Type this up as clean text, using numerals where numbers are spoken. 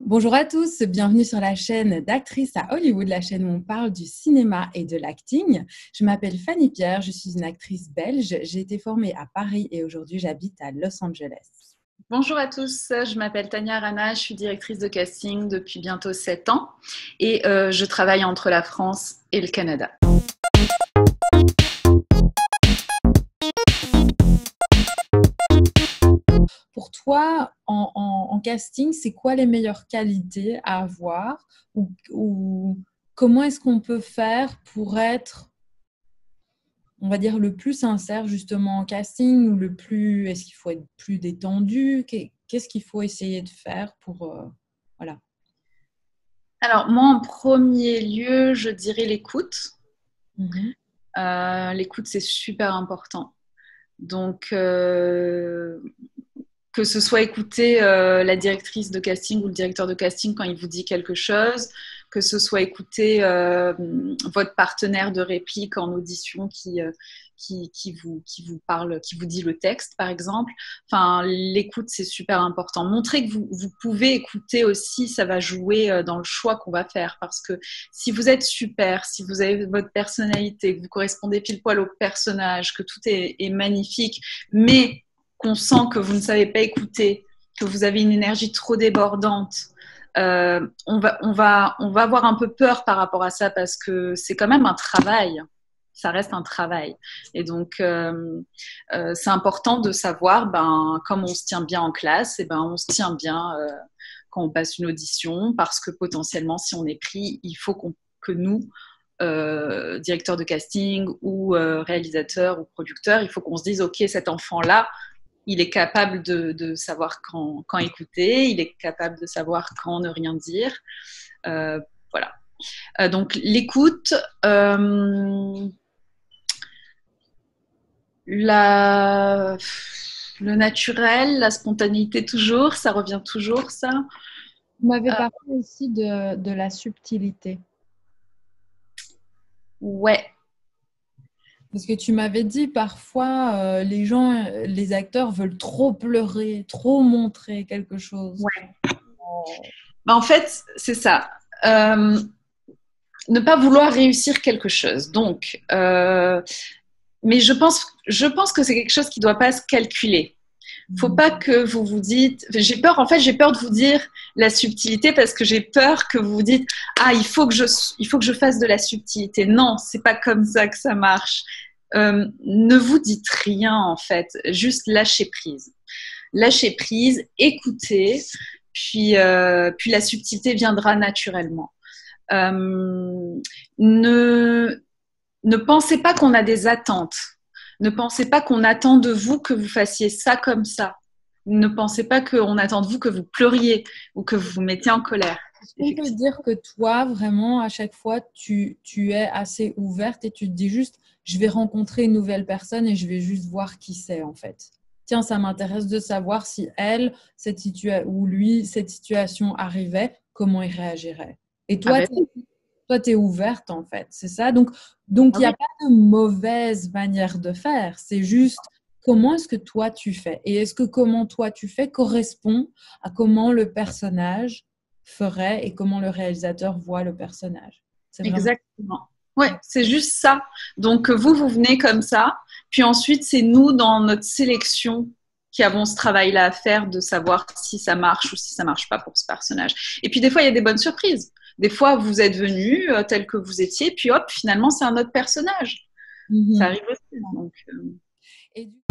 Bonjour à tous, bienvenue sur la chaîne d'Actrices à Hollywood, la chaîne où on parle du cinéma et de l'acting. Je m'appelle Fanny Pierre, je suis une actrice belge. J'ai été formée à Paris et aujourd'hui j'habite à Los Angeles. Bonjour à tous, je m'appelle Tania Rana, je suis directrice de casting depuis bientôt 7 ans et je travaille entre la France et le Canada. Pour toi, en casting, c'est quoi les meilleures qualités à avoir ou comment est-ce qu'on peut faire pour être, on va dire, le plus sincère justement en casting ou est-ce qu'il faut être plus détendu? Qu'est-ce qu'il faut essayer de faire pour, voilà. Alors moi en premier lieu, je dirais l'écoute. Mhm. L'écoute c'est super important. Donc que ce soit écouter la directrice de casting ou le directeur de casting quand il vous dit quelque chose, que ce soit écouter votre partenaire de réplique en audition qui vous parle, qui vous dit le texte, par exemple. Enfin, l'écoute, c'est super important. Montrer que vous pouvez écouter aussi, ça va jouer dans le choix qu'on va faire. Parce que si vous êtes super, si vous avez votre personnalité, que vous correspondez pile poil au personnage, que tout est magnifique, mais qu'on sent que vous ne savez pas écouter, que vous avez une énergie trop débordante, on va avoir un peu peur par rapport à ça parce que c'est quand même un travail. Ça reste un travail. Et donc, c'est important de savoir, comme on se tient bien en classe, on se tient bien quand on passe une audition parce que potentiellement, si on est pris, il faut que nous, directeur de casting ou réalisateur ou producteur, il faut qu'on se dise, OK, cet enfant-là, il est capable de savoir quand écouter, il est capable de savoir quand ne rien dire. Voilà. Donc, l'écoute, le naturel, la spontanéité toujours, ça revient toujours, ça. Vous m'avez parlé aussi de la subtilité. Ouais. Parce que tu m'avais dit parfois, les acteurs veulent trop pleurer, trop montrer quelque chose. Ouais. En fait, c'est ça. Ne pas vouloir réussir quelque chose. Donc, mais je pense que c'est quelque chose qui ne doit pas se calculer. Faut pas que vous vous dites, j'ai peur de vous dire la subtilité parce que j'ai peur que vous vous dites, ah, il faut que je fasse de la subtilité. Non, c'est pas comme ça que ça marche. Ne vous dites rien en fait, juste lâchez prise. Lâchez prise, écoutez, puis la subtilité viendra naturellement. Ne, ne pensez pas qu'on a des attentes. Ne pensez pas qu'on attend de vous que vous fassiez ça comme ça. Ne pensez pas qu'on attend de vous que vous pleuriez ou que vous vous mettiez en colère. On peut dire que toi, vraiment, à chaque fois, tu es assez ouverte et tu te dis juste, je vais rencontrer une nouvelle personne et je vais juste voir qui c'est en fait. Tiens, ça m'intéresse de savoir si elle, ou lui, cette situation arrivait, comment il réagirait. Et Ah toi, ben, tu es ouverte en fait, c'est ça. Donc, ah il n'y a oui. pas de mauvaise manière de faire. C'est juste comment est-ce que toi tu fais. Et est-ce que comment toi tu fais correspond à comment le personnage ferait et comment le réalisateur voit le personnage. C'est vraiment. Exactement. Ouais, c'est juste ça. Donc vous venez comme ça, puis ensuite c'est nous dans notre sélection qui avons ce travail-là à faire de savoir si ça marche ou si ça marche pas pour ce personnage. Et puis des fois il y a des bonnes surprises. Des fois vous êtes venu tel que vous étiez, puis hop, finalement c'est un autre personnage. Ça Mhm. arrive aussi. Donc, Et du